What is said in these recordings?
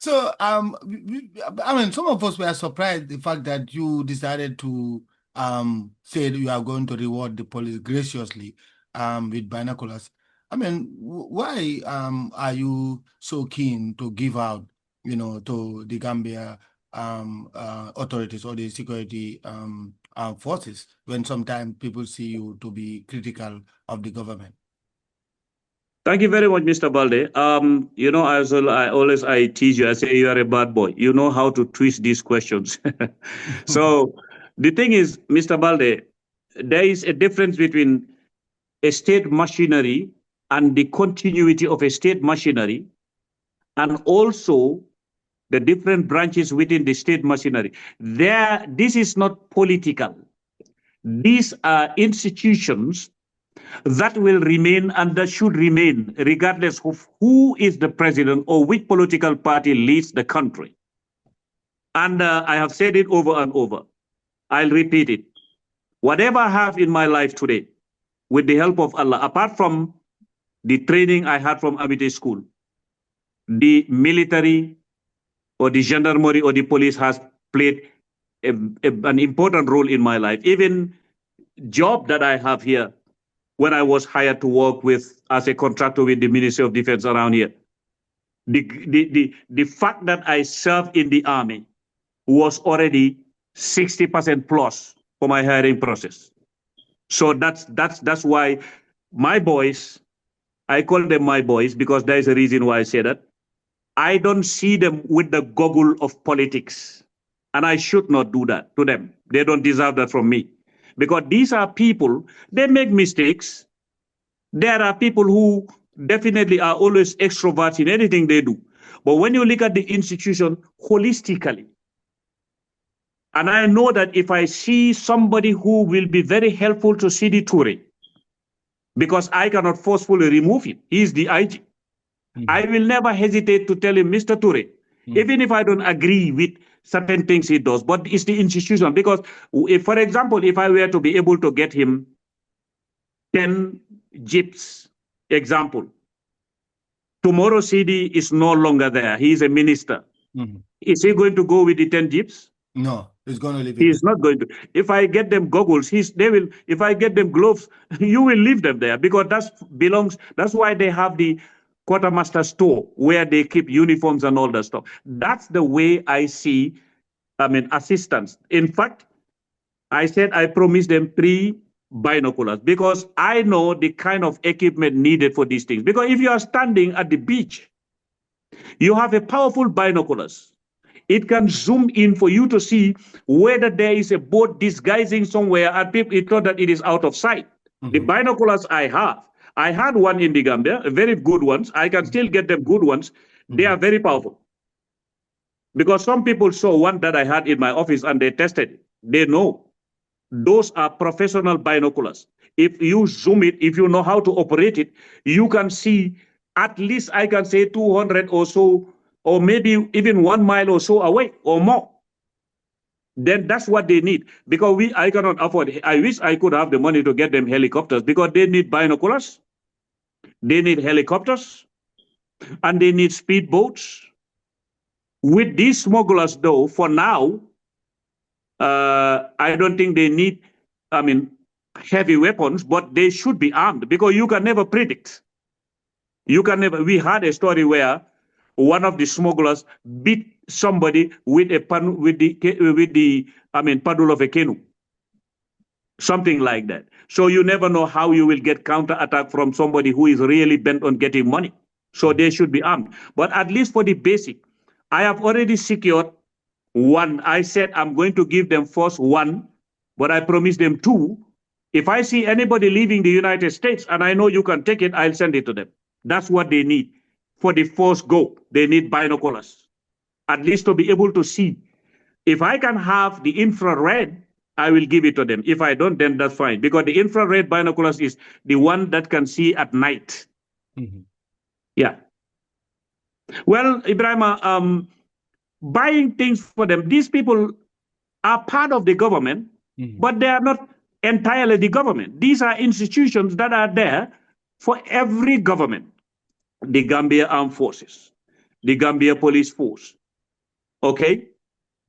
So, I mean, some of us were surprised the fact that you decided to say that you are going to reward the police graciously with binoculars. I mean, why are you so keen to give out, to the Gambia authorities or the security forces when sometimes people see you to be critical of the government? Thank you very much, Mr. Balde. I tease you. I say you are a bad boy. You know how to twist these questions. So the thing is, Mr. Balde, there is a difference between a state machinery and the continuity of a state machinery, and also the different branches within the state machinery. This is not political. These are institutions that will remain and that should remain regardless of who is the president or which political party leads the country. And I have said it over and over. I'll repeat it. Whatever I have in my life today, with the help of Allah, apart from the training I had from Abite School, the military or the gendarmerie or the police has played an important role in my life. Even job that I have here, when I was hired to work with as a contractor with the Ministry of Defense around here, the fact that I served in the army was already 60% plus for my hiring process. So that's why my boys, I call them my boys because there is a reason why I say that. I don't see them with the goggle of politics, and I should not do that to them. They don't deserve that from me, because these are people, they make mistakes. There are people who definitely are always extroverts in anything they do. But when you look at the institution holistically, and I know that if I see somebody who will be very helpful to Sidi Toure, because I cannot forcefully remove him, he is the IG. I will never hesitate to tell him, Mr. Toure, even if I don't agree with certain things he does, but it's the institution. Because if, for example, if I were to be able to get him 10 jeeps, example, tomorrow CD is no longer there. He is a minister. Is he going to go with the 10 jeeps? No, he's going to leave it. He's not going to. If I get them goggles, they will. If I get them gloves, you will leave them there, because that's why they have the quartermaster store where they keep uniforms and all that stuff. That's the way I see, assistants. In fact, I said I promised them 3 binoculars, because I know the kind of equipment needed for these things. Because if you are standing at the beach, you have a powerful binoculars. It can zoom in for you to see whether there is a boat disguising somewhere and people thought that it is out of sight. The binoculars I had one in the Gambia, very good ones. I can still get them good ones. They are very powerful. Because some people saw one that I had in my office and they tested it. They know. Those are professional binoculars. If you zoom it, if you know how to operate it, you can see at least, I can say, 200 or so, or maybe even 1 mile or so away or more. Then that's what they need. Because I cannot afford it. I wish I could have the money to get them helicopters, because they need binoculars, they need helicopters, and they need speedboats. With these smugglers, though, for now, I don't think they need, heavy weapons, but they should be armed, because you can never predict. You can never. We had a story where one of the smugglers beat somebody with the paddle of a canoe, something like that. So you never know how you will get counterattack from somebody who is really bent on getting money. So they should be armed. But at least for the basic, I have already secured 1. I said I'm going to give them first 1, but I promised them 2. If I see anybody leaving the United States and I know you can take it, I'll send it to them. That's what they need. For the first go, they need binoculars, at least to be able to see. If I can have the infrared, I will give it to them. If I don't, then that's fine, because the infrared binoculars is the one that can see at night. Yeah. Well, Ibrahima, buying things for them, these people are part of the government, but they are not entirely the government. These are institutions that are there for every government. The Gambia Armed Forces, the Gambia Police Force. Okay?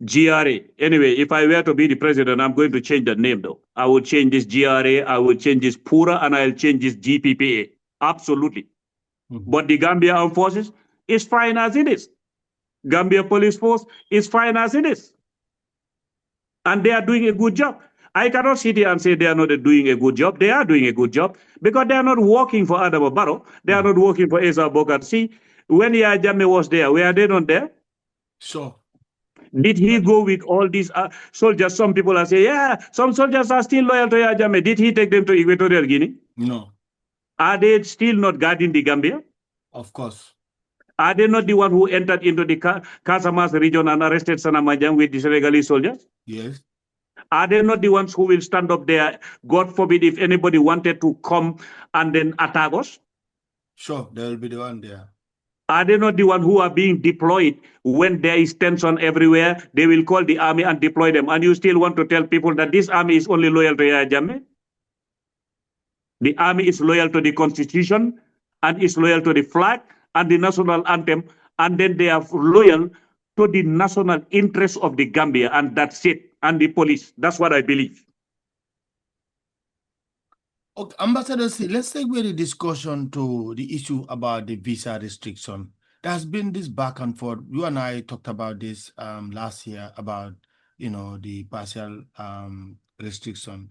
GRA. Anyway, if I were to be the president, I'm going to change the name though. I will change this GRA, I will change this PURA, and I'll change this GPPA. Absolutely. But the Gambia Armed Forces is fine as it is. Gambia Police Force is fine as it is. And they are doing a good job. I cannot sit here and say they are not doing a good job. They are doing a good job because they are not working for Adama Barrow. They are not working for Essa Bokar Sey. When Yahya Jammeh was there, were they not there? Sure. Did he go with all these soldiers? Some people are saying, yeah, some soldiers are still loyal to Yahya Jammeh. Did he take them to Equatorial Guinea? No. Are they still not guarding the Gambia? Of course. Are they not the one who entered into the Casamas region and arrested Sanamajang with the Senegalese soldiers? Yes. Are they not the ones who will stand up there, God forbid, if anybody wanted to come and then attack us? Sure, they will be the one there. Are they not the one who are being deployed when there is tension everywhere? They will call the army and deploy them. And you still want to tell people that this army is only loyal to Yahya Jammeh? The army is loyal to the constitution and is loyal to the flag and the national anthem. And then they are loyal to the national interest of the Gambia. And that's it. And the police. That's what I believe. Okay, Ambassador C, let's segue the discussion to the issue about the visa restriction. There has been this back and forth. You and I talked about this last year about, the partial restriction.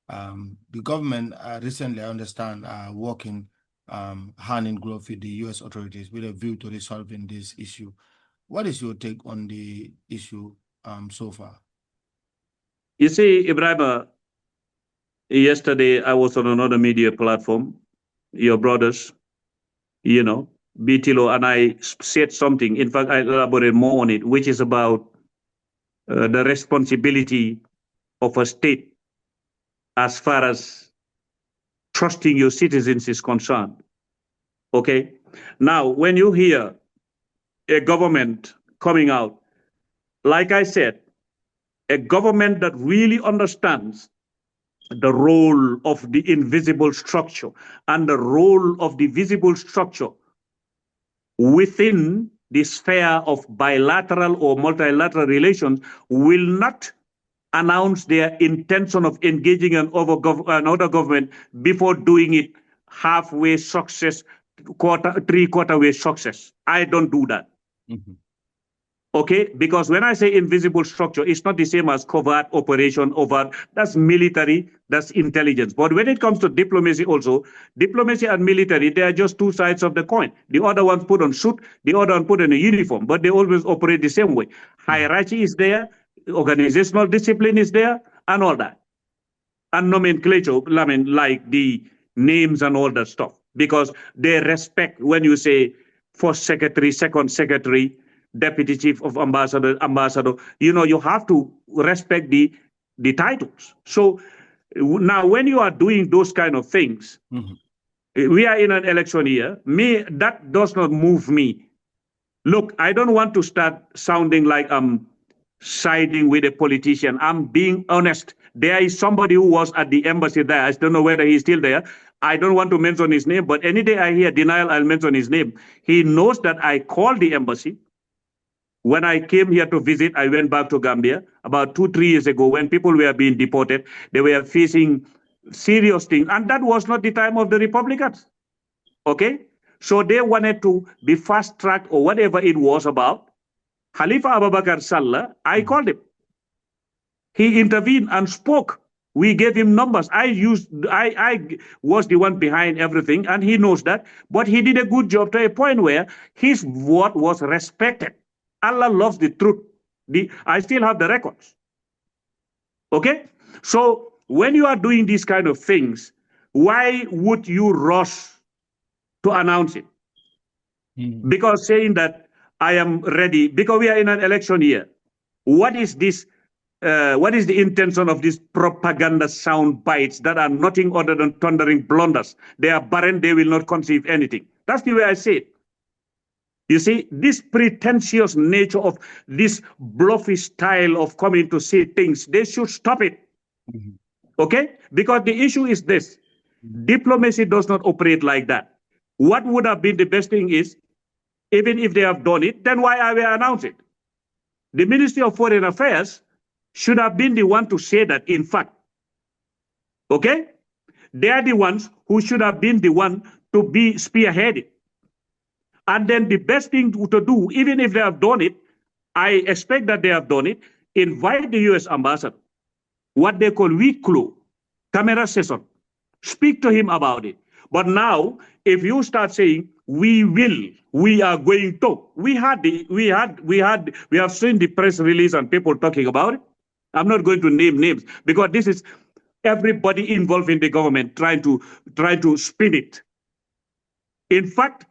The government recently, I understand, working hand in glove with the U.S. authorities with a view to resolving this issue. What is your take on the issue so far? You see, Ibrahim, yesterday I was on another media platform, your brothers, Bitilo, and I said something. In fact, I elaborated more on it, which is about the responsibility of a state as far as trusting your citizens is concerned. Okay? Now, when you hear a government coming out, like I said, a government that really understands the role of the invisible structure and the role of the visible structure within the sphere of bilateral or multilateral relations will not announce their intention of engaging another government before doing it halfway success, three-quarter way success. I don't do that. Okay, because when I say invisible structure, it's not the same as covert operation, overt. That's military, that's intelligence. But when it comes to diplomacy also, diplomacy and military, they are just two sides of the coin. The other one's put on suit, the other one put on a uniform, but they always operate the same way. Hierarchy is there, organizational discipline is there, and all that. And nomenclature, I mean, like the names and all that stuff, because they respect when you say first secretary, second secretary, deputy chief of ambassador, you have to respect the titles. So now when you are doing those kind of things, we are in an election year, that does not move me. Look, I don't want to start sounding like I'm siding with a politician. I'm being honest. There is somebody who was at the embassy there. I don't know whether he's still there. I don't want to mention his name, but any day I hear denial, I'll mention his name. He knows that I called the embassy. When I came here to visit, I went back to Gambia about 2-3 years ago when people were being deported. They were facing serious things. And that was not the time of the Republicans. Okay? So they wanted to be fast-tracked or whatever it was about. Khalifa Abubakar Saleh, I called him. He intervened and spoke. We gave him numbers. I was the one behind everything, and he knows that. But he did a good job to a point where his word was respected. Allah loves the truth. I still have the records. Okay? So when you are doing these kind of things, why would you rush to announce it? Because saying that I am ready, because we are in an election year, what is this? What is the intention of these propaganda sound bites that are nothing other than thundering blunders? They are barren, they will not conceive anything. That's the way I say it. You see, this pretentious nature of this bluffy style of coming to say things, they should stop it. Okay? Because the issue is this. Diplomacy does not operate like that. What would have been the best thing is Even if they have done it, then why are we announcing it? The Ministry of Foreign Affairs should have been the one to say that, in fact. Okay? They are the ones who should have been the one to be spearheaded. And then the best thing to do, even if they have done it, I expect that they have done it, invite the US ambassador, what they call weak clue, camera session, speak to him about it. But now, if you start saying, we will, we are going to, we have seen the press release and people talking about it. I'm not going to name names because this is everybody involved in the government trying to spin it. In fact,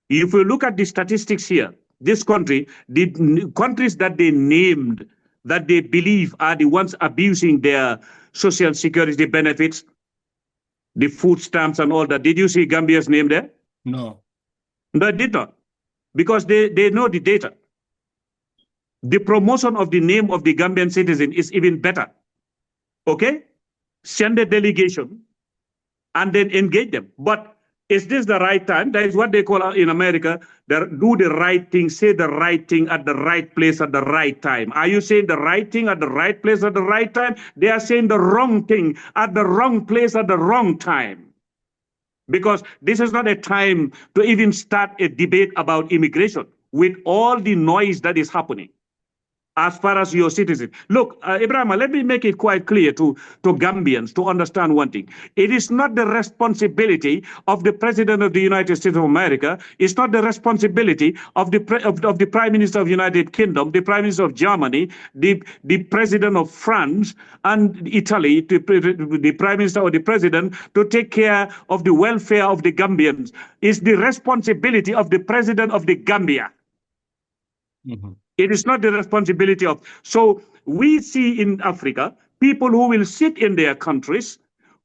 if you look at the statistics here, this country, the countries that they named that they believe are the ones abusing their social security benefits, the food stamps and all that. Did you see Gambia's name there? No. No, I did not. Because they know the data. The promotion of the name of the Gambian citizen is even better. Okay? Send a delegation and then engage them. But is this the right time? That is what they call in America, do the right thing, say the right thing at the right place at the right time. Are you saying the right thing at the right place at the right time? They are saying the wrong thing at the wrong place at the wrong time. Because this is not a time to even start a debate about immigration with all the noise that is happening as far as your citizen. Look, Ibrahim, let me make it quite clear to Gambians to understand one thing. It is not the responsibility of the President of the United States of America. It's not the responsibility of the Prime Minister of the United Kingdom, the Prime Minister of Germany, the President of France and Italy, the Prime Minister or the President to take care of the welfare of the Gambians. It's the responsibility of the President of the Gambia. Mm-hmm. It is not the responsibility of. So we see in Africa people who will sit in their countries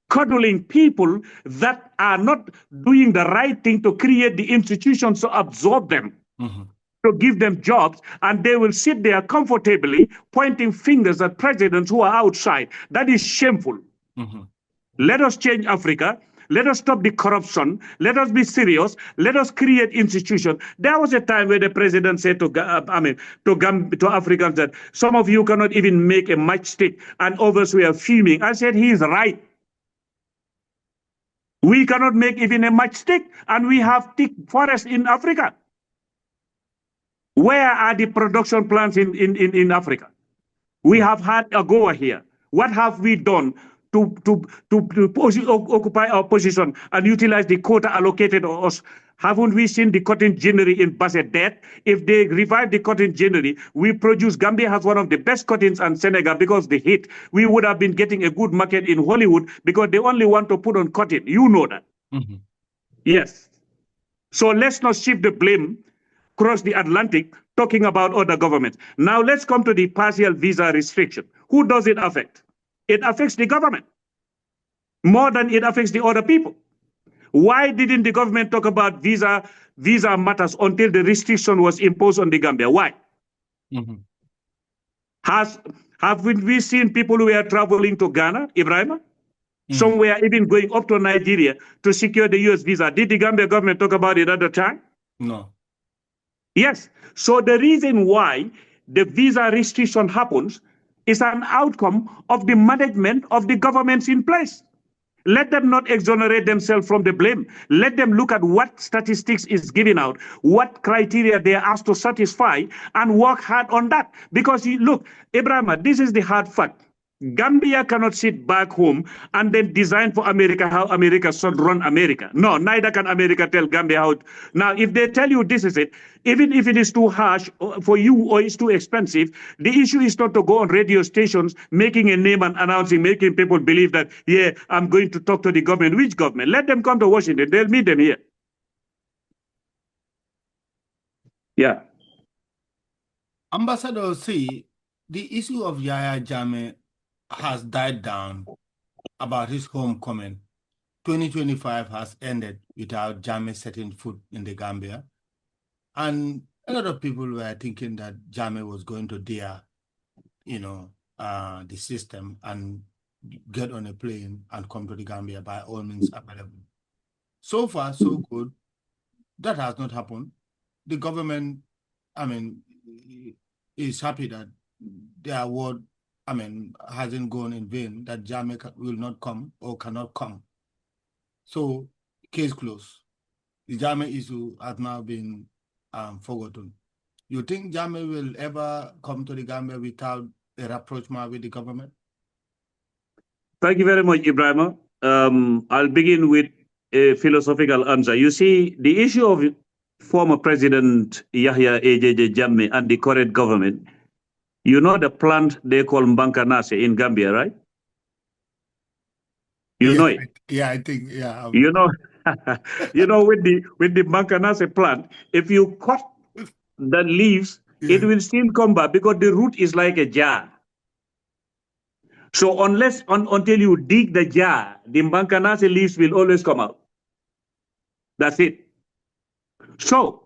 cuddling people that are not doing the right thing to create the institutions to absorb them, mm-hmm. to give them jobs, and they will sit there comfortably pointing fingers at presidents who are outside. That is shameful. Mm-hmm. Let us change Africa. Let us stop the corruption. Let us be serious. Let us create institutions. There was a time where the president said to Africans that some of you cannot even make a matchstick, and others were fuming. I said, he is right. We cannot make even a matchstick, and we have thick forests in Africa. Where are the production plants in Africa? We have had a goer here. What have we done to occupy our position and utilize the quota allocated to us? Haven't we seen the cotton ginnery in Basset dead? If they revive the cotton ginnery, we produce. Gambia has one of the best cottons and Senegal because the heat. We would have been getting a good market in Hollywood because they only want to put on cotton. You know that. Mm-hmm. Yes. So let's not shift the blame across the Atlantic talking about other governments. Now let's come to the partial visa restriction. Who does it affect? It affects the government more than it affects the other people. Why didn't the government talk about visa matters until the restriction was imposed on the Gambia? Why? Mm-hmm. Have we seen people who are traveling to Ghana, Ibrahim? Mm-hmm. Some were even going up to Nigeria to secure the US visa. Did the Gambia government talk about it at the time? No. Yes. So the reason why the visa restriction happens is an outcome of the management of the governments in place. Let them not exonerate themselves from the blame. Let them look at what statistics is given out, what criteria they are asked to satisfy, and work hard on that. Because look, Ibrahim, this is the hard fact. Gambia cannot sit back home and then design for America how America should run America. No, neither can America tell Gambia how. Now, if they tell you this is it, even if it is too harsh for you or it's too expensive, the issue is not to go on radio stations making a name and announcing, making people believe that, yeah, I'm going to talk to the government. Which government? Let them come to Washington. They'll meet them here. Yeah. Ambassador Sey, the issue of Yahya Jammeh has died down about his homecoming. 2025 has ended without Jammeh setting foot in the Gambia. And a lot of people were thinking that Jammeh was going to dare, the system and get on a plane and come to the Gambia by all means available. So far, so good. That has not happened. the government, I mean, is happy that their word, I mean, hasn't gone in vain, that Jammeh will not come or cannot come. So, case closed. The Jammeh issue has now been forgotten. You think Jammeh will ever come to the Gambia without a rapprochement with the government? Thank you very much, Ibrahima. I'll begin with a philosophical answer. You see, the issue of former President Yahya Jammeh and the current government, you know the plant they call Mbankanase in Gambia, right? You know it. Yeah, I think, yeah. You know, you know, with the Mbankanase plant, if you cut the leaves, it will still come back because the root is like a jar. So until you dig the jar, the Mbankanase leaves will always come out. That's it. So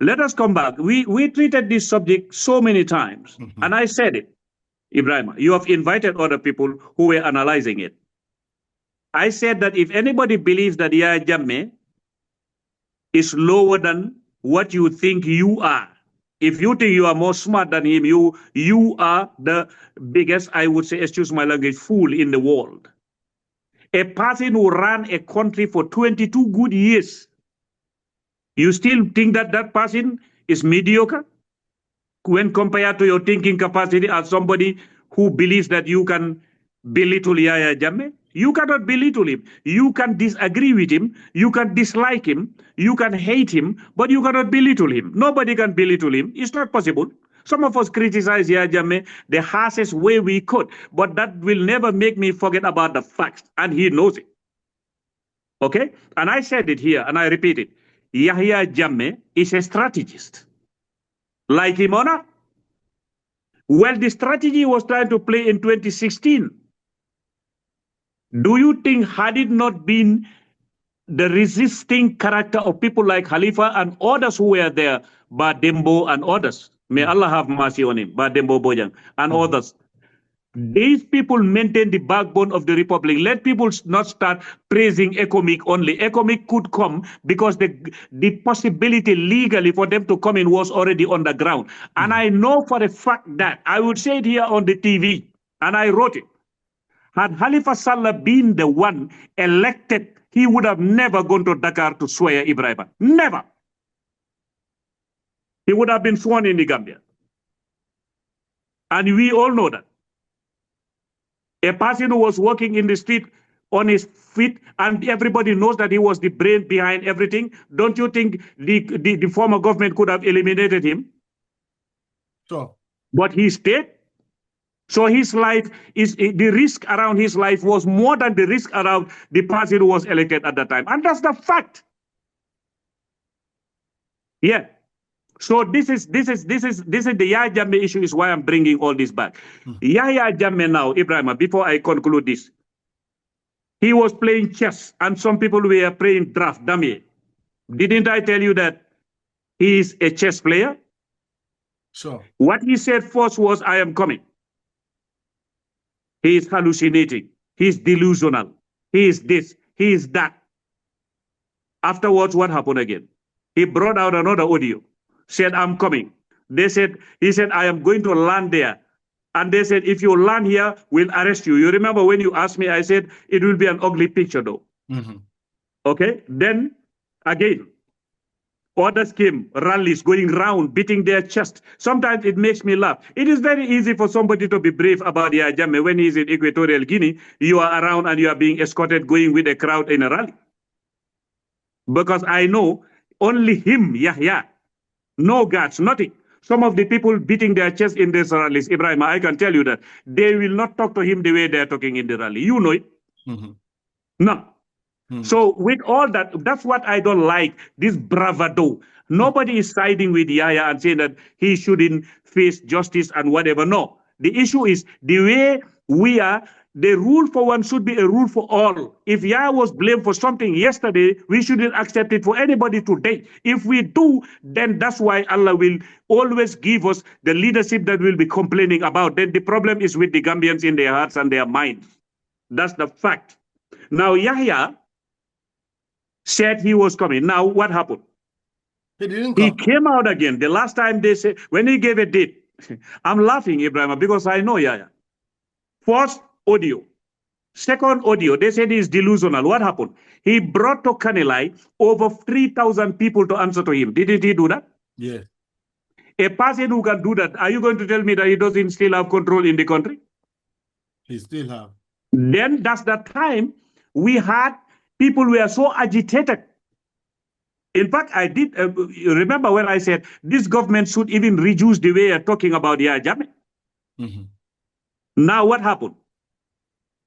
let us come back. We treated this subject so many times, and I said it, Ibrahim, you have invited other people who were analyzing it. I said that if anybody believes that Yahya Jammeh is lower than what you think you are, if you think you are more smart than him, you are the biggest, I would say, excuse my language, fool in the world. A person who ran a country for 22 good years, you still think that that person is mediocre when compared to your thinking capacity as somebody who believes that you can belittle Yahya Jammeh? You cannot belittle him. You can disagree with him. You can dislike him. You can hate him, but you cannot belittle him. Nobody can belittle him. It's not possible. Some of us criticize Yahya Jammeh the harshest way we could, but that will never make me forget about the facts, and he knows it. Okay? And I said it here, and I repeat it. Yahya Jammeh is a strategist. Like him or not? Well, the strategy he was trying to play in 2016. Do you think had it not been the resisting character of people like Khalifa and others who were there, Badembo and others, may Allah have mercy on him, Badembo Bojang and others, these people maintain the backbone of the republic. Let people not start praising ECOMIC only. ECOMIC could come because the possibility legally for them to come in was already on the ground. And I know for a fact that, I would say it here on the TV, and I wrote it, had Khalifa Sallah been the one elected, he would have never gone to Dakar to swear Ibrahim. Never. He would have been sworn in the Gambia. And we all know that. A person who was walking in the street on his feet, and everybody knows that he was the brain behind everything. Don't you think the former government could have eliminated him? Sure. But he stayed. So his life is, the risk around his life was more than the risk around the person who was elected at that time. And that's the fact. Yeah. So this is the Yahya Jammeh issue is why I'm bringing all this back. Yahya Jammeh now, Ibrahim, before I conclude this, he was playing chess and some people were playing draft, dummy. Didn't I tell you that he is a chess player? Sure. What he said first was, I am coming. He is hallucinating. He is delusional. He is this. He is that. Afterwards, what happened again? He brought out another audio. Said, I'm coming. He said, I am going to land there. And they said, if you land here, we'll arrest you. You remember when you asked me, I said, it will be an ugly picture though. Okay. Then again, others came, rallies going round, beating their chest. Sometimes it makes me laugh. It is very easy for somebody to be brave about Yahya Jammeh when he's in Equatorial Guinea. You are around and you are being escorted going with a crowd in a rally. Because I know only him, Yahya, no guards, nothing. Some of the people beating their chest in these rallies, Ibrahim, I can tell you that they will not talk to him the way they're talking in the rally. You know it. No. So with all that, that's what I don't like, this bravado. Nobody is siding with Yahya and saying that he shouldn't face justice and whatever. No. The issue is the way we are, the rule for one should be a rule for all. If Yahya was blamed for something yesterday, we shouldn't accept it for anybody today. If we do, then that's why Allah will always give us the leadership that we'll be complaining about. Then the problem is with the Gambians in their hearts and their minds. That's the fact. Now, Yahya said he was coming. Now, what happened? He didn't He come. came out again. The last time they said, when he gave a date, I'm laughing, Ibrahim, because I know Yahya. First audio, second audio, they said he's delusional. What happened? He brought to Kanilai over 3,000 people to answer to him. Didn't he do that? Yes. A person who can do that, are you going to tell me that he doesn't still have control in the country? He still have. Then that's the time we had people were so agitated. In fact, I did remember when I said this government should even reduce the way you're talking about Yahya Jammeh. Now what happened?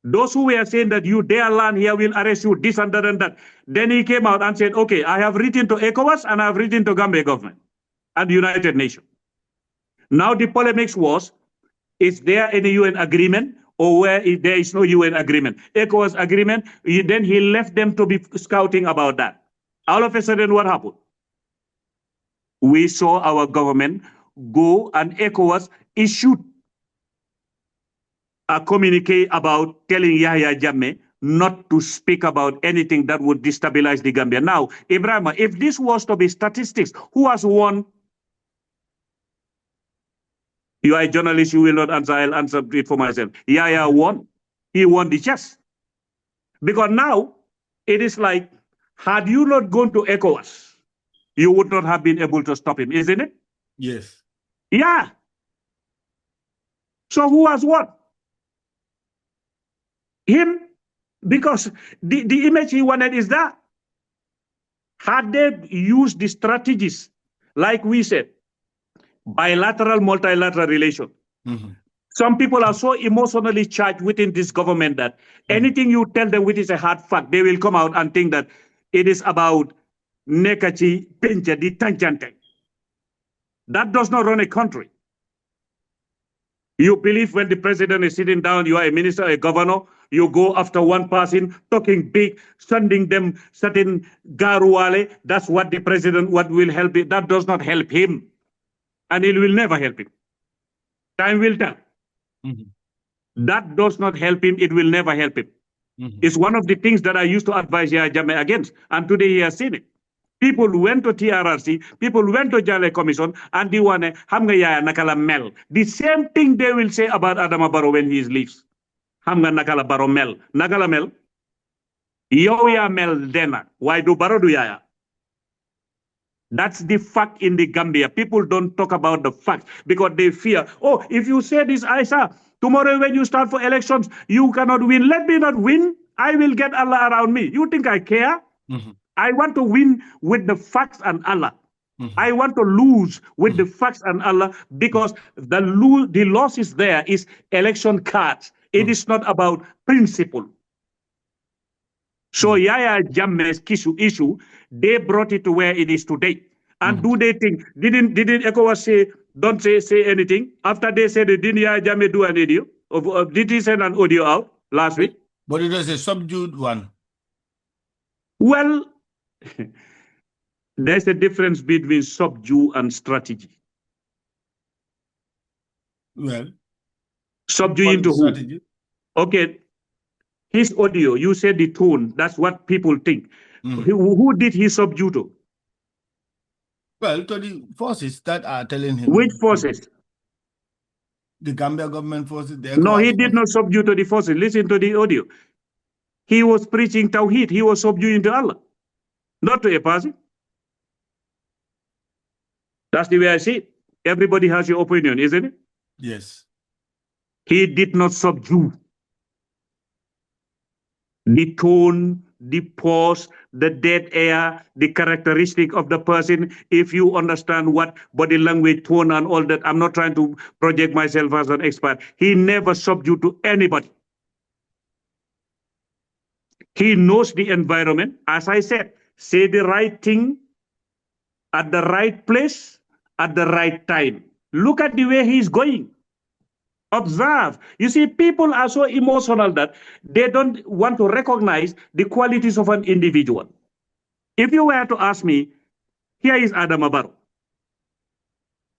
Those who were saying that you dare land here will arrest you, this and that and that. Then he came out and said, okay, I have written to ECOWAS and I have written to Gambia government and the United Nations. Now the polemics was, is there any UN agreement or where there is no UN agreement? ECOWAS agreement, then he left them to be scouting about that. All of a sudden, what happened? We saw our government go and ECOWAS issued a communique about telling Yahya Jammeh not to speak about anything that would destabilize the Gambia. Now, Ibrahim, if this was to be statistics, who has won? You are a journalist, you will not answer, I'll answer it for myself. Yahya won. He won the chess. Because now, it is like, had you not gone to ECOWAS, you would not have been able to stop him, isn't it? Yes. Yeah. So who has won? Him, because the image he wanted is that. Had they used the strategies, like we said, bilateral, multilateral relation. Some people are so emotionally charged within this government that anything you tell them which is a hard fact, they will come out and think that it is about nekachi, pincha, di tangente. That does not run a country. You believe when the president is sitting down, you are a minister, a governor, you go after one person, talking big, sending them certain garuale. That's what the president, what will help it. That does not help him. And it will never help him. Time will tell. That does not help him. It will never help him. It's one of the things that I used to advise Yahya Jammeh against. And today he has seen it. People went to TRRC, people went to Jale Commission, and they want Hamga Yaya Nakala Mel. The same thing they will say about Adama Barrow when he leaves. Hamga Nakala Barrow Mel. Nakala Mel. Yo ya Mel Dena. Why do Barrow do Yaya? That's the fact in the Gambia. People don't talk about the facts because they fear. Oh, if you say this, Isa, tomorrow when you start for elections, you cannot win. Let me not win. I will get Allah around me. You think I care? I want to win with the facts and Allah. I want to lose with the facts and Allah because the loss is there is election cards. It is not about principle. So Yahya Jammeh's issue, they brought it to where it is today. And do they think, didn't ECOWAS say, don't say anything? After they said, didn't Yahya Jammeh do an audio? Did he send an audio out last week? But it was a subdued one. Well, there's a difference between subdue and strategy. Well, subdue into who? Okay, his audio, you said the tone, that's what people think. Who did he subdue to? Well, to the forces that are telling him. Which forces? The Gambia government forces. No, he did not subdue to the forces. Listen to the audio. He was preaching Tawheed. He was subduing to Allah, not to a person. That's the way I see it. Everybody has your opinion, isn't it? Yes. He did not subdue. The tone, the pause, the dead air, the characteristic of the person, if you understand what body language, tone, and all that, I'm not trying to project myself as an expert. He never subdued to anybody. He knows the environment. As I said, say the right thing at the right place at the right time. Look at the way he's going. Observe. You see, people are so emotional that they don't want to recognize the qualities of an individual. If you were to ask me, here is Adama Barrow.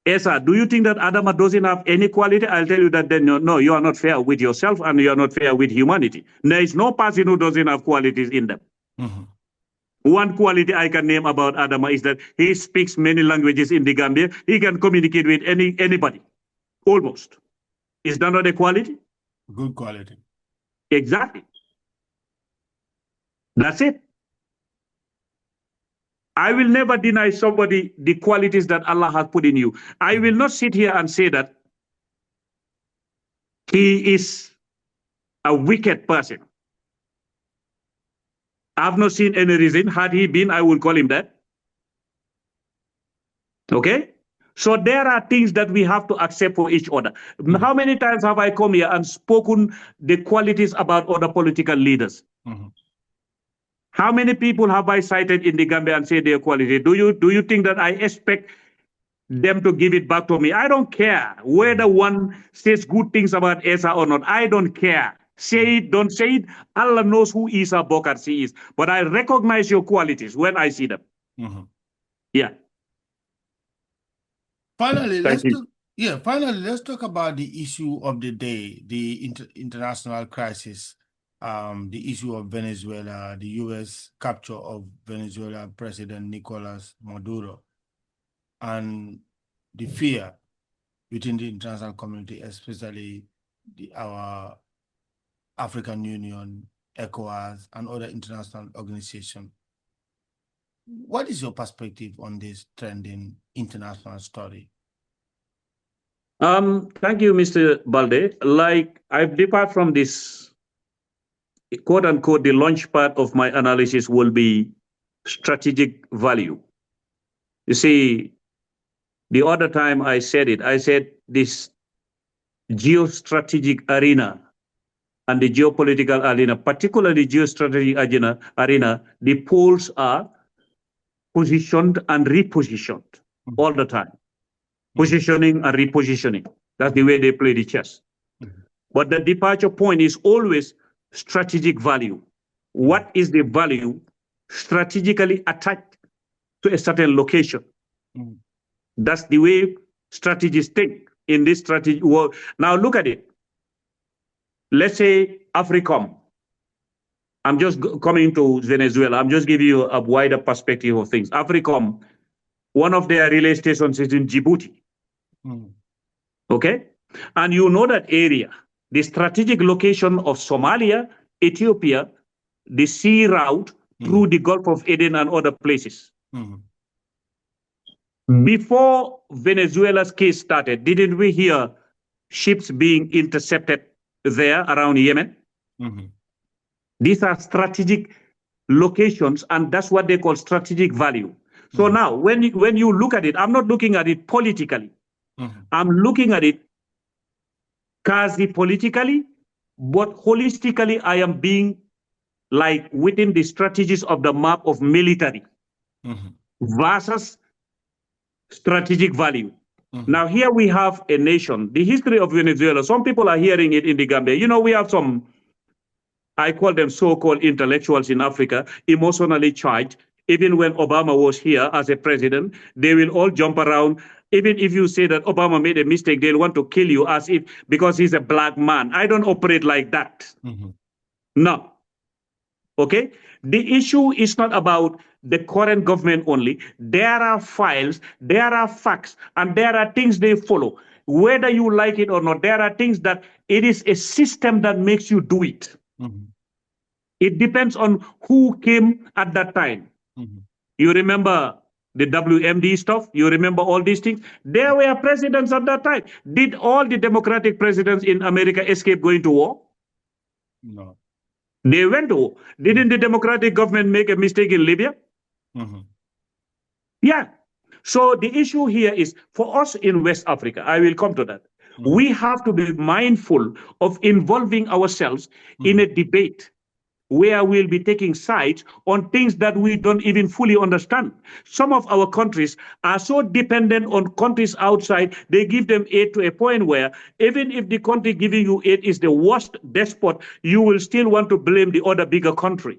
Essa, do you think that Adama doesn't have any quality? I'll tell you that then no, you are not fair with yourself and you are not fair with humanity. There is no person who doesn't have qualities in them. One quality I can name about Adama is that he speaks many languages in the Gambia. He can communicate with anybody, almost. Is that not a quality? Good quality. Exactly. That's it. I will never deny somebody the qualities that Allah has put in you. I will not sit here and say that he is a wicked person. I've not seen any reason. Had he been, I would call him that. Okay? So there are things that we have to accept for each other. How many times have I come here and spoken the qualities about other political leaders? How many people have I cited in the Gambia and said their quality? Do you think that I expect them to give it back to me? I don't care whether one says good things about Essa or not. I don't care. Say it, don't say it. Allah knows who Essa Bokar Sey is. But I recognize your qualities when I see them. Yeah. Finally, let's talk about the issue of the day, the international crisis, the issue of Venezuela, the U.S. capture of Venezuela President Nicolas Maduro, and the fear within the international community, especially our African Union, ECOWAS, and other international organizations. What is your perspective on this trending international story? Thank you, Mr. Balde. Like, I've departed from this, quote unquote, the launch part of my analysis will be strategic value. You see, the other time I said it, I said this geostrategic arena and the geopolitical arena, particularly geostrategic arena, the poles are positioned and repositioned all the time. Positioning and repositioning. That's the way they play the chess. But the departure point is always strategic value. What is the value strategically attached to a certain location? That's the way strategists think in this strategy world. Now look at it. Let's say AFRICOM. I'm just coming to Venezuela. I'm just giving you a wider perspective of things. AFRICOM, one of their relay stations is in Djibouti. Okay? And you know that area, the strategic location of Somalia, Ethiopia, the sea route through the Gulf of Aden and other places. Before Venezuela's case started, didn't we hear ships being intercepted there around Yemen? These are strategic locations, and that's what they call strategic value. So now, when you look at it, I'm not looking at it politically. I'm looking at it quasi-politically, but holistically, I am being like within the strategies of the map of military versus strategic value. Now, here we have a nation, the history of Venezuela. Some people are hearing it in the Gambia. You know, we have some, I call them so-called intellectuals in Africa, emotionally charged. Even when Obama was here as a president, they will all jump around. Even if you say that Obama made a mistake, they'll want to kill you as if because he's a black man. I don't operate like that. No. Okay? The issue is not about the current government only. There are files, there are facts, and there are things they follow. Whether you like it or not, there are things that it is a system that makes you do it. It depends on who came at that time. You remember the WMD stuff? You remember all these things? There were presidents at that time. Did all the Democratic presidents in America escape going to war? No. They went to war. Didn't the Democratic government make a mistake in Libya? Yeah. So the issue here is for us in West Africa, I will come to that. We have to be mindful of involving ourselves in a debate where we'll be taking sides on things that we don't even fully understand. Some of our countries are so dependent on countries outside, they give them aid to a point where even if the country giving you aid is the worst despot, you will still want to blame the other bigger country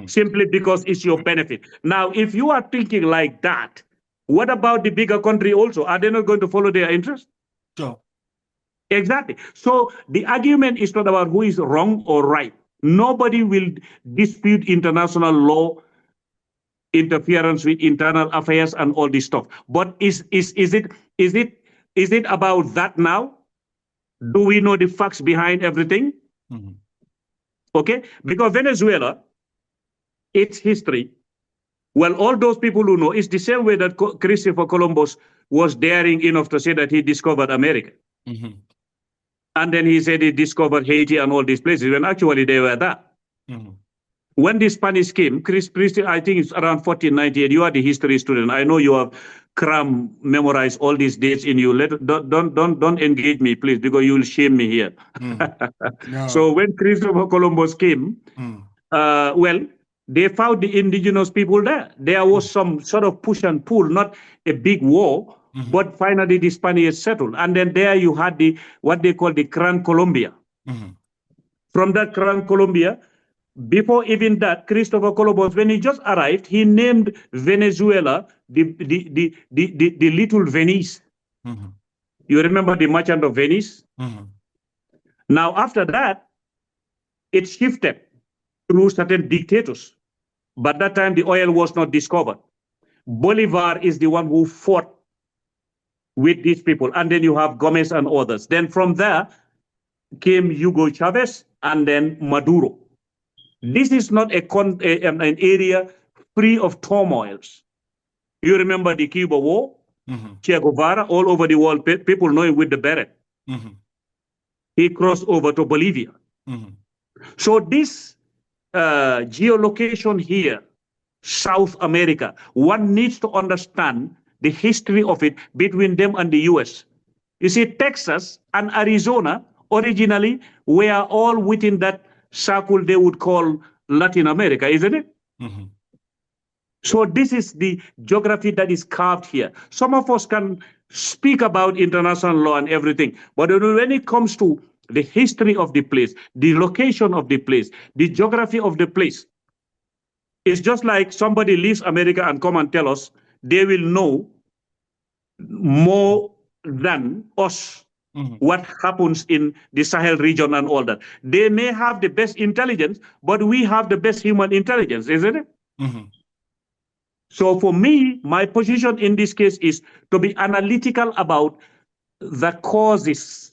simply because it's your benefit. Now, if you are thinking like that, what about the bigger country also? Are they not going to follow their interest? Sure. Exactly. So the argument is not about who is wrong or right. Nobody will dispute international law interference with internal affairs and all this stuff. But is it about that now? Do we know the facts behind everything? Okay, because Venezuela, its history, well, all those people who know, it's the same way that Christopher Columbus was daring enough to say that he discovered America. And then he said he discovered Haiti and all these places, when actually they were there. When the Spanish came, I think it's around 1498. You are the history student. I know you have memorized all these dates in you. Don't engage me, please, because you will shame me here. No. So when Christopher Columbus came, well, they found the indigenous people there. There was some sort of push and pull, not a big war, but finally the Spaniards settled. And then there you had what they call the Gran Colombia. From that Gran Colombia, before even that, Christopher Columbus, when he just arrived, he named Venezuela the Little Venice. You remember the Merchant of Venice? Now, after that, it shifted through certain dictators. But that time, the oil was not discovered. Bolivar is the one who fought with these people. And then you have Gomez and others. Then from there came Hugo Chavez and then Maduro. This is not an area free of turmoils. You remember the Cuba War? Che Guevara, all over the world, people know him with the beret. He crossed over to Bolivia. So this geolocation here, South America, one needs to understand the history of it between them and the US. You see, Texas and Arizona originally were all within that circle they would call Latin America, isn't it? So this is the geography that is carved here. Some of us can speak about international law and everything, but when it comes to the history of the place, the location of the place, the geography of the place, it's just like somebody leaves America and come and tell us they will know more than us what happens in the Sahel region and all that. They may have the best intelligence, but we have the best human intelligence, isn't it? So for me, my position in this case is to be analytical about the causes.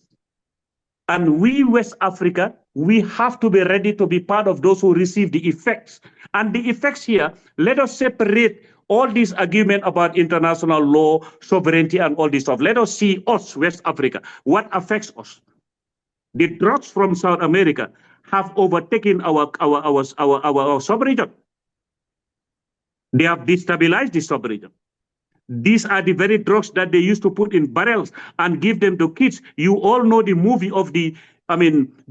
And we, West Africa, we have to be ready to be part of those who receive the effects. And the effects here, let us separate all this argument about international law, sovereignty, and all this stuff. Let us see us, West Africa, what affects us. The drugs from South America have overtaken our sub-region. They have destabilized the sub-region. These are the very drugs that they used to put in barrels and give them to kids. You all know the movie of the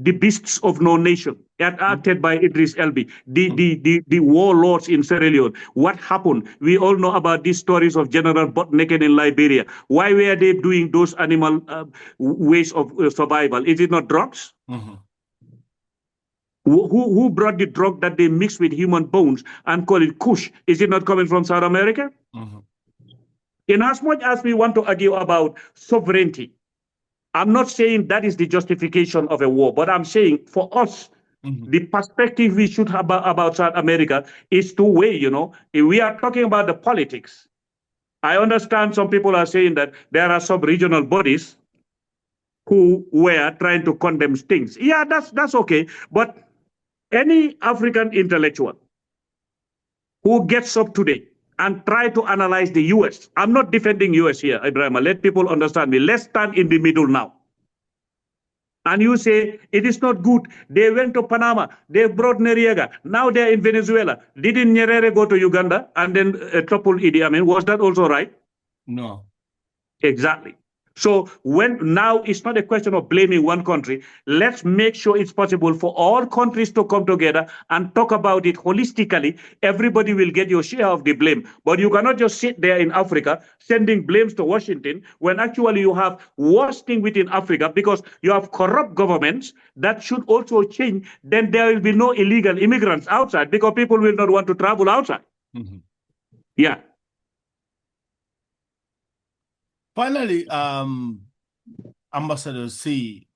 Beasts of No Nation, acted by Idris Elba, the warlords in Sierra Leone. What happened? We all know about these stories of General Botneken in Liberia. Why were they doing those animal ways of survival? Is it not drugs? Who brought the drug that they mix with human bones and call it kush? Is it not coming from South America? In as much as we want to argue about sovereignty, I'm not saying that is the justification of a war, but I'm saying for us, the perspective we should have about South America is two-way, If we are talking about the politics, I understand some people are saying that there are some regional bodies who were trying to condemn things. Yeah, that's okay. But any African intellectual who gets up today and try to analyze the US. I'm not defending US here, Ibrahim. Let people understand me. Let's stand in the middle now. And you say, it is not good. They went to Panama. They brought Noriega. Now they're in Venezuela. Didn't Nyerere go to Uganda and then topple Idi Amin? Was that also right? No. Exactly. So now it's not a question of blaming one country. Let's make sure it's possible for all countries to come together and talk about it holistically. Everybody will get your share of the blame. But you cannot just sit there in Africa sending blames to Washington when actually you have worse thing within Africa because you have corrupt governments that should also change. Then there will be no illegal immigrants outside because people will not want to travel outside. Yeah. Finally, Ambassador C,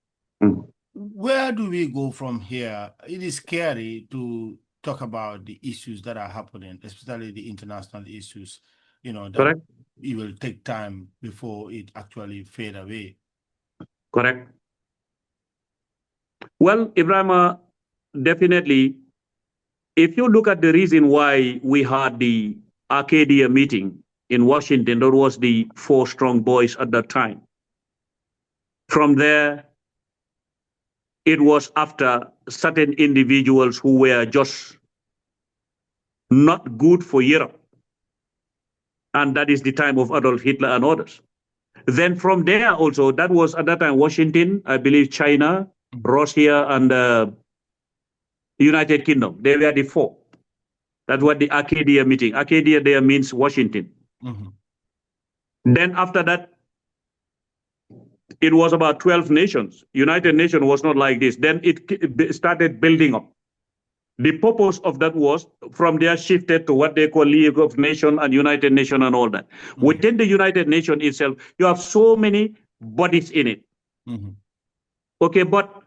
where do we go from here? It is scary to talk about the issues that are happening, especially the international issues, that Correct? it will take time before it actually fade away. Correct. Well, Ibrahim, definitely, if you look at the reason why we had the Arcadia meeting in Washington, that was the 4 strong boys at that time. From there, it was after certain individuals who were just not good for Europe. And that is the time of Adolf Hitler and others. Then from there also, that was at that time Washington, I believe China, Russia, and United Kingdom. They were the 4. That's what the Arcadia meeting. Arcadia there means Washington. Then after that, it was about 12 nations. United Nations was not like this. Then it started building up. The purpose of that was from there shifted to what they call League of Nations and United Nations and all that. Within the United Nations itself, you have so many bodies in it. Okay, but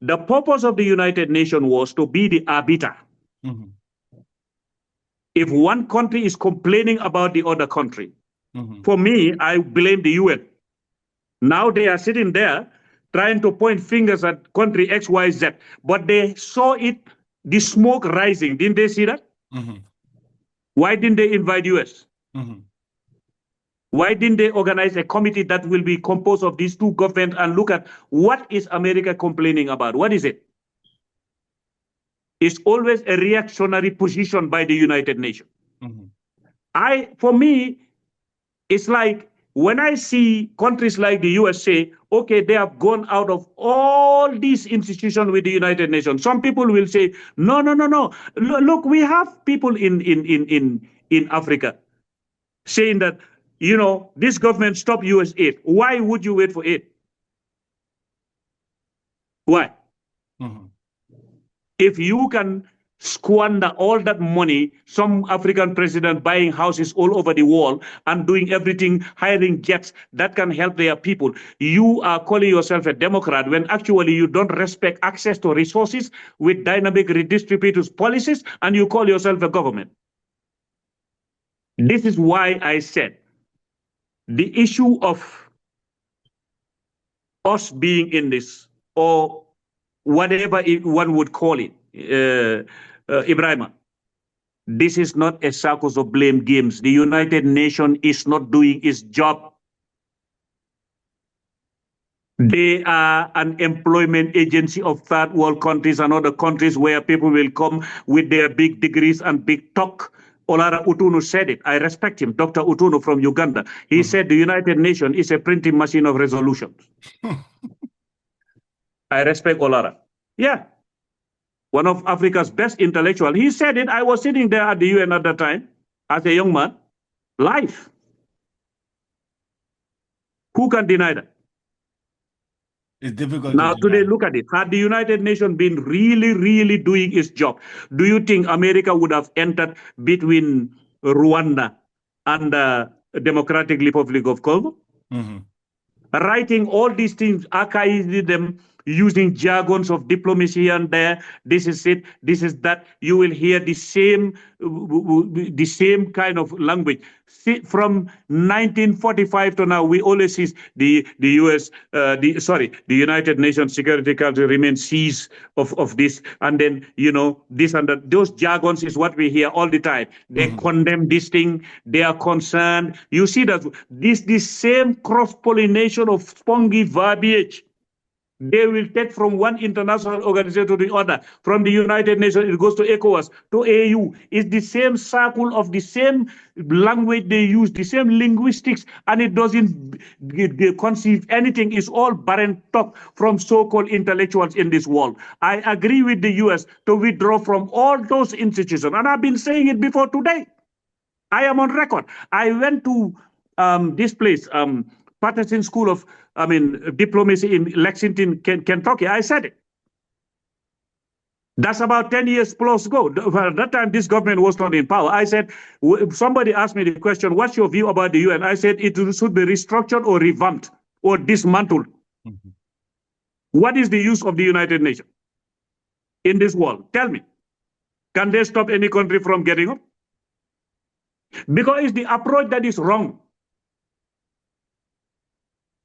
the purpose of the United Nations was to be the arbiter. If one country is complaining about the other country, for me, I blame the UN. Now they are sitting there trying to point fingers at country X, Y, Z, but they saw it, the smoke rising. Didn't they see that? Why didn't they invite US? Why didn't they organize a committee that will be composed of these 2 governments and look at what is America complaining about? What is it? It's always a reactionary position by the United Nations. For me, it's like when I see countries like the USA, okay, they have gone out of all these institutions with the United Nations. Some people will say, no. Look, we have people in Africa saying that, this government stop US aid. Why would you wait for aid? Why? If you can squander all that money, some African president buying houses all over the world and doing everything, hiring jets that can help their people, you are calling yourself a Democrat when actually you don't respect access to resources with dynamic redistributive policies, and you call yourself a government. This is why I said the issue of us being in this, or whatever one would call it, Ibrahim, this is not a circus of blame games. The United Nations is not doing its job. They are an employment agency of third world countries and other countries where people will come with their big degrees and big talk. Olara Utunu said it. I respect him, Dr. Utunu from Uganda. He said the United Nations is a printing machine of resolutions. I respect Olara. Yeah. One of Africa's best intellectuals. He said it. I was sitting there at the UN at that time as a young man. Life. Who can deny that? It's difficult. Now, today, look at it. Had the United Nations been really doing its job, do you think America would have entered between Rwanda and the Democratic Republic of Congo? Writing all these things, archiving them, using jargons of diplomacy and there, this is it, this is that, you will hear the same kind of language. See, from 1945 to now, we always see the United Nations Security Council remains seized of this, and then, this and that. Those jargons is what we hear all the time. They condemn this thing, they are concerned. You see that this same cross-pollination of spongy verbiage they will take from one international organization to the other. From the United Nations, it goes to ECOWAS, to AU. It's the same circle of the same language they use, the same linguistics, and it doesn't conceive anything. It's all barren talk from so-called intellectuals in this world. I agree with the US to withdraw from all those institutions, and I've been saying it before today. I am on record. I went to this place, Patterson School of Diplomacy in Lexington, Kentucky. I said it. That's about 10 years plus ago. At that time, this government was not in power. I said, somebody asked me the question, what's your view about the UN? I said, it should be restructured or revamped or dismantled. What is the use of the United Nations in this world? Tell me. Can they stop any country from getting up? Because it's the approach that is wrong.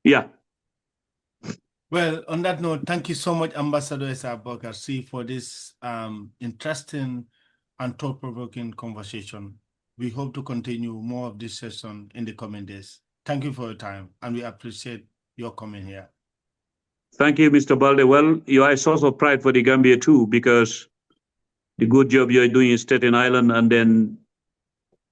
Yeah. Well, on that note, thank you so much, Ambassador Essa Bokar Sey, for this interesting and thought-provoking conversation. We hope to continue more of this session in the coming days. Thank you for your time, and we appreciate your coming here. Thank you, Mr. Balde. Well, you are a source of pride for the Gambia too, because the good job you're doing in Staten Island and then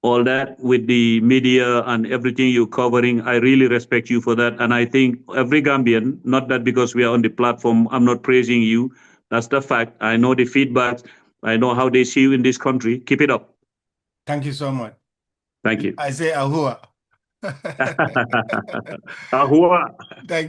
all that with the media and everything you're covering, I really respect you for that. And I think every Gambian, not that because we are on the platform, I'm not praising you. That's the fact. I know the feedback. I know how they see you in this country. Keep it up. Thank you so much. Thank you. I say ahua. Ahua. Thank